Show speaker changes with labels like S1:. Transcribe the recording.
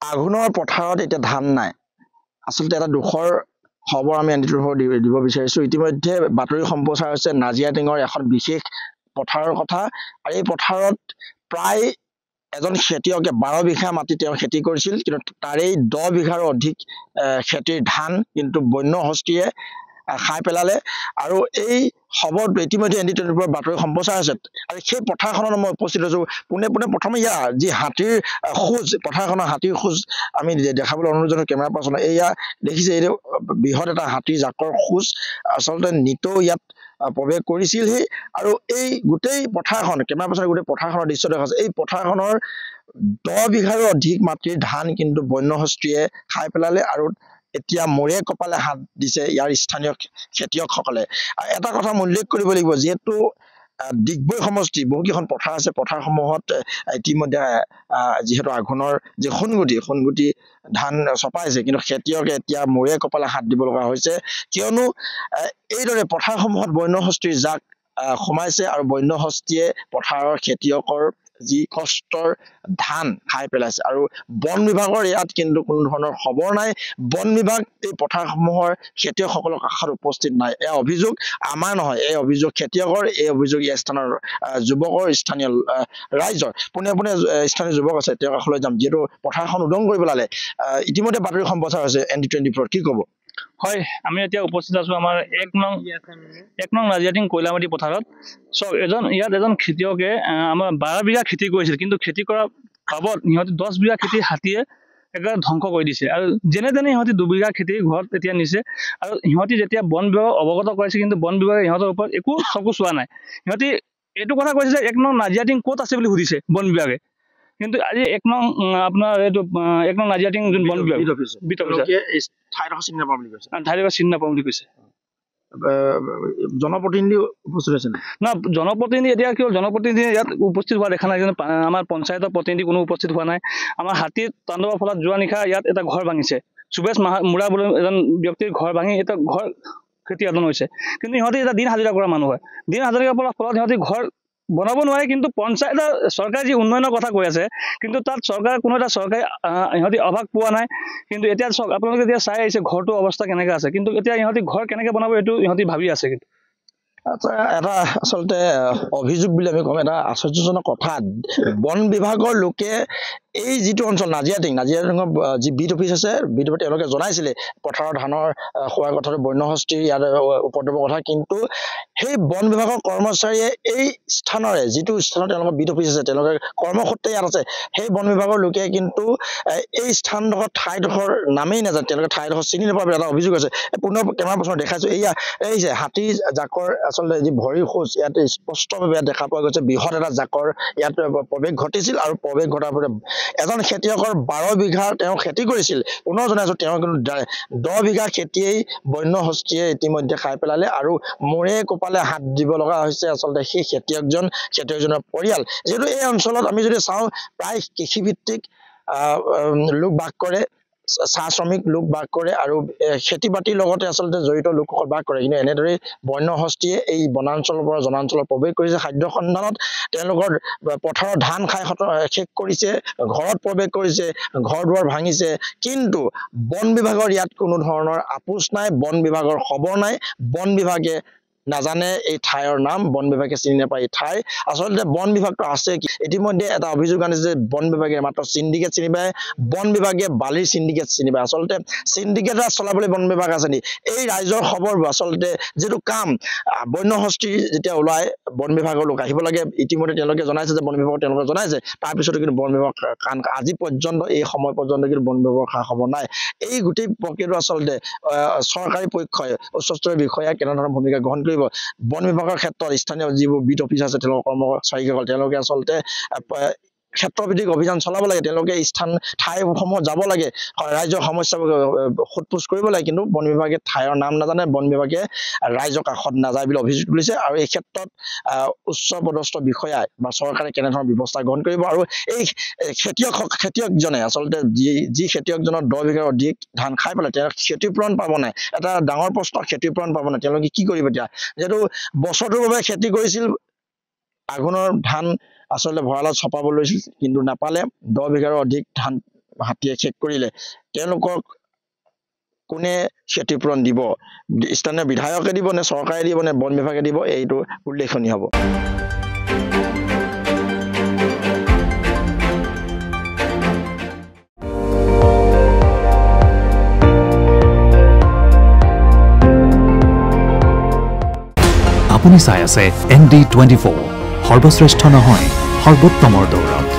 S1: আঘোণৰ পথাৰত এতিয়া ধান নাই। আচলতে এটা দুখৰ খবৰ আমি দিব বিচাৰিছো। ইতিমধ্যে বাতৰি সম্প্ৰচাৰ হৈছে নাজিৰাটিঙৰ এখন বিশেষ পথাৰৰ কথা, আৰু এই পথাৰত প্ৰায় এজন খেতিয়কে 12 বিঘা মাটি তেওঁ খেতি কৰিছিল, কিন্তু তাৰেই 10 বিঘাৰো অধিক খেতিৰ ধান কিন্তু বন্য হস্তীয়ে খাই পেলালে। আৰু এই খবৰটো ইতিমধ্যে ND24 বাতৰি সম্প্ৰচাৰ হৈছে, আৰু সেই পথাৰখনত মই উপস্থিত হৈছো। পোনে পোনে প্ৰথমে ইয়াৰ যি হাতীৰ খোজ, পথাৰখনৰ হাতীৰ খোজ আমি দেখাবলৈ অনুৰোধ জনাইছো কেমেৰা পাৰ্চনে। এয়া দেখিছে, এইটো বৃহৎ এটা হাতীৰ জাকৰ খোজ আচলতে নিতৌ ইয়াত প্ৰৱেশ কৰিছিলহি। আৰু এই গোটেই পথাৰখন, কেমেৰা পাৰ্চনে গোটেই পথাৰখনৰ দৃশ্য দেখাইছে। এই পথাৰখনৰ 10 বিঘাৰো অধিক মাটিৰ ধান কিন্তু বন্য হস্তীয়ে খাই পেলালে, আৰু এতিয়া মূৰে কপালে হাত দিছে ইয়াৰ স্থানীয় খেতিয়কসকলে। এটা কথা উল্লেখ কৰিব লাগিব, যিহেতু ডিগবৈ সমষ্টি বহুকেইখন পথাৰ আছে, পথাৰসমূহত ইতিমধ্যে যিহেতু আঘোণৰ যি সোণগুটি ধান চপাইছে, কিন্তু খেতিয়কে এতিয়া মূৰে কপালে হাত দিব লগা হৈছে, কিয়নো এইদৰে পথাৰসমূহত বন্য হস্তীৰ জাক সোমাইছে, আৰু বন্য হস্তীয়ে পথাৰৰ খেতিয়কৰ যি কষ্টৰ ধান খাই পেলাইছে। আৰু বন বিভাগৰ ইয়াত কিন্তু কোনো ধৰণৰ খবৰ নাই। বন বিভাগ এই পথাৰসমূহৰ খেতিয়কসকলৰ কাষত উপস্থিত নাই। এই অভিযোগ আমাৰ নহয়, এই অভিযোগ খেতিয়কৰ, এই অভিযোগ এই স্থানৰ যুৱকৰ, স্থানীয় ৰাইজৰ। পোনে পোনে স্থানীয় যুৱক আছে, তেওঁৰ কাষলৈ যাম, যিহেতু পথাৰখন উদং কৰি পেলালে। ইতিমধ্যে বাতৰি সম্প্ৰচাৰ হৈছে ND24, কি ক'ব?
S2: হয়, আমি এতিয়া উপস্থিত আছো আমাৰ 1 নং নাজিৰাটিং কয়লামাটি পথাৰত। ইয়াত এজন খেতিয়কে আমাৰ 12 বিঘা খেতি কৰিছিল, কিন্তু খেতি কৰাৰ বাবদ সিহঁতে 10 বিঘা খেতি হাতীয়ে একেবাৰে ধ্বংস কৰি দিছে। আৰু যেনে তেনে সিহঁতি 2 বিঘা খেতি ঘৰত এতিয়া নিছে, আৰু সিহঁতি যেতিয়া বন বিভাগক অৱগত কৰাইছে, কিন্তু বন বিভাগে সিহঁতৰ ওপৰত একো চকু চোৱা নাই। সিহঁতি এইটো কথা কৈছে যে 1 নং নাজিৰাটিং ক'ত আছে বুলি সুধিছে বন বিভাগে, কিন্তু আজি 1 নং আপোনাৰ এইটো 1 নং নাজিৰাটিং যোন বন বিভাগ ঠাইডোখৰ চিনি নাপাওঁ বুলি কৈছে।
S1: জনপ্ৰতিনিধি উপস্থিত আছে
S2: না? জনপ্ৰতিনিধি এতিয়া কি হ'ল, জনপ্ৰতিনিধি ইয়াত উপস্থিত হোৱা দেখা নাই। আমাৰ পঞ্চায়তৰ প্ৰতিনিধি কোনো উপস্থিত হোৱা নাই। আমাৰ হাতীৰ তাণ্ডৱৰ ফলত যোৱা নিশা ইয়াত এটা ঘৰ ভাঙিছে। সুবেশ মুৰা বুলি এজন ব্যক্তিৰ ঘৰ ভাঙি এটা ঘৰ ক্ষতিসাধন হৈছে, কিন্তু সিহঁতে এটা দিন হাজিৰা কৰা মানুহ হয়। দিন হাজিৰা কৰাৰ ফলত সিহঁতে ঘৰ বনাব নোৱাৰে, কিন্তু পঞ্চায়তৰ চৰকাৰে যি উন্নয়নৰ কথা কৈ আছে, কিন্তু তাত চৰকাৰে কোনো এটা চৰকাৰে ইহঁতি অভাৱ পোৱা নাই। কিন্তু এতিয়া চাওক, আপোনালোকে এতিয়া চাই আহিছে ঘৰটোৰ অৱস্থা কেনেকৈ আছে, কিন্তু এতিয়া ইহঁতি ঘৰ কেনেকৈ বনাব এইটো ইহঁতি ভাবি আছে। কিন্তু
S1: এটা আচলতে অভিযোগ বুলি আমি কম, এটা আশ্চৰ্যজনক কথা। বন বিভাগৰ লোকে এই যিটো অঞ্চল নাজিৰাটিঙৰ যি বিট অফিচ আছে, বিট অফিচ তেওঁলোকে জনাইছিলে পথাৰৰ ধানৰ খোৱাৰ কথাটো, বন্য হস্তীৰ ইয়াত উপদ্ৰৱৰ কথা, কিন্তু সেই বন বিভাগৰ কৰ্মচাৰীয়ে এই স্থানৰে, যিটো স্থানত তেওঁলোকৰ বিট অফিচ আছে, তেওঁলোকে কৰ্মসূত্ৰে ইয়াত আছে, সেই বন বিভাগৰ লোকে কিন্তু এই স্থানডোখৰ ঠাইডোখৰ নামেই নাজানে, তেওঁলোকে ঠাইডোখৰ চিনি নাপায় এটা অভিযোগ আছে। পুনৰ কেমেৰা পাৰ্চনত দেখাইছো, এয়া এই যে হাতী জাকৰ আচলতে যি ভৰিৰ খোজ ইয়াত স্পষ্টভাৱে দেখা পোৱা গৈছে। বৃহৎ এটা জাকৰ ইয়াত প্ৰৱেশ ঘটিছিল, আৰু প্ৰৱেশ ঘটাৰ পৰা এজন খেতিয়কৰ 12 বিঘা তেওঁ খেতি কৰিছিল। পুনৰ জনাইছো, তেওঁ কিন্তু 10 বিঘা খেতিয়েই বন্য হস্তীয়ে ইতিমধ্যে খাই পেলালে, আৰু মূৰে কপালে হাত দিব লগা হৈছে আচলতে সেই খেতিয়কজনৰ পৰিয়াল। যিহেতু এই অঞ্চলত আমি যদি চাওঁ, প্ৰায় কৃষিভিত্তিক লোক বাস কৰে, চাহ শ্ৰমিক লোক বাস কৰে, আৰু খেতি বাতিৰ লগতে আচলতে জড়িত লোকসকল বাস কৰে। কিন্তু এনেদৰে বন্য হস্তীয়ে এই বনাঞ্চলৰ পৰা জনাঞ্চলত প্ৰৱেশ কৰিছে। খাদ্য সন্ধানত তেওঁলোকৰ পথাৰৰ ধান খাই শেষ কৰিছে, ঘৰত প্ৰৱেশ কৰিছে, ঘৰ দুৱাৰ ভাঙিছে, কিন্তু বন বিভাগৰ ইয়াত কোনো ধৰণৰ আপোচ নাই, বন বিভাগৰ খবৰ নাই। বন বিভাগে নাজানে এই ঠাইৰ নাম, বন বিভাগে চিনি নাপায় এই ঠাই। আচলতে বন বিভাগটো আছে কি? ইতিমধ্যে এটা অভিযোগ আনিছে যে বন বিভাগে মাত্ৰ চিণ্ডিকেট চিনি পায়, বন বিভাগে বালিৰ চিণ্ডিকেট চিনি পায়। আচলতে চিণ্ডিকেট চলাবলৈ বন বিভাগ আছে নেকি? এই ৰাইজৰ খবৰবোৰ আচলতে যিটো কাম, বন্য হস্তি যেতিয়া ওলাই বন বিভাগৰ লোক আহিব লাগে, ইতিমধ্যে তেওঁলোকে জনাইছে যে বন বিভাগক তেওঁলোকে জনাইছে, তাৰপিছতো কিন্তু বন বিভাগ কাণ আজি পৰ্যন্ত, এই সময় পৰ্যন্ত কিন্তু বন বিভাগৰ খা খবৰ নাই। এই গোটেই প্ৰক্ৰিয়াটো আচলতে চৰকাৰী পক্ষই, উচ্চস্তৰীয় বিষয়াই কেনেধৰণৰ ভূমিকা গ্ৰহণ কৰিব? বন বিভাগৰ ক্ষেত্ৰত স্থানীয় যিবোৰ বিট অফিচ আছে, তেওঁলোকৰ কৰ্মচাৰীসকল তেওঁলোকে আচলতে ক্ষেত্ৰভিত্তিক অভিযান চলাব লাগে, তেওঁলোকে ঠাইসমূহত যাব লাগে, ৰাইজৰ সমস্যাবোৰ সোধ-পোছ কৰিব লাগে, কিন্তু বন বিভাগে ঠাইৰ নাম নাজানে, বন বিভাগে ৰাইজৰ কাষত নাযায় বুলি অভিযোগ তুলিছে। আৰু এই ক্ষেত্ৰত উচ্চ পদস্থ বিষয়াই বা চৰকাৰে কেনেধৰণৰ ব্যৱস্থা গ্ৰহণ কৰিব? আৰু এই খেতিয়কজনে আচলতে যি খেতিয়কজনৰ 10 বিঘাৰ অধিক ধান খাই পেলাই, তেওঁ ক্ষতিপূৰণ পাব নাই? এটা ডাঙৰ প্ৰশ্ন, ক্ষতিপূৰণ পাব নাই? তেওঁলোকে কি কৰিব এতিয়া? যিহেতু বছৰটোৰ বাবে খেতি কৰিছিল, আঘোণৰ ধান আচলতে ভঁৰালত চপাব লৈছিল, কিন্তু নাপালে। 10 বিঘাৰো অধিক ধান হাতীয়ে শেষ কৰিলে তেওঁলোকক কোনে ক্ষতিপূৰণ দিব স্থানীয় বিধায়কে দিব নে চৰকাৰে দিব নে বন বিভাগে দিব এইটো উল্লেখনীয় হ'ব
S3: আপুনি চাই আছে ND24 সৰ্বশ্ৰেষ্ঠ নহয় সৰ্বোত্তমৰ দৌৰ